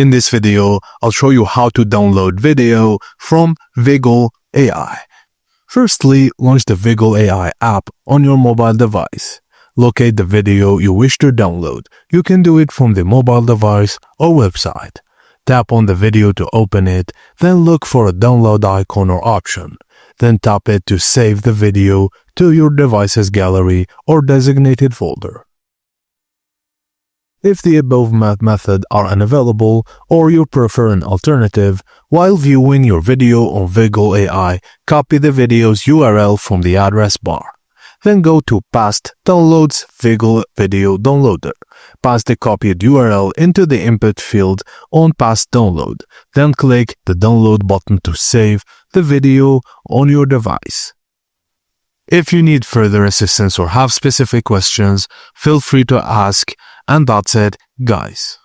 In this video, I'll show you how to download video from Viggle AI. Firstly, launch the Viggle AI app on your mobile device. Locate the video you wish to download. You can do it from the mobile device or website. Tap on the video to open it, then look for a download icon or option. Then tap it to save the video to your device's gallery or designated folder. If the above method are unavailable or you prefer an alternative, while viewing your video on Viggle AI, copy the video's URL from the address bar. Then go to Past Downloads Viggle Video Downloader. Paste the copied URL into the input field on Past Download. Then click the Download button to save the video on your device. If you need further assistance or have specific questions, feel free to ask. And that's it, guys.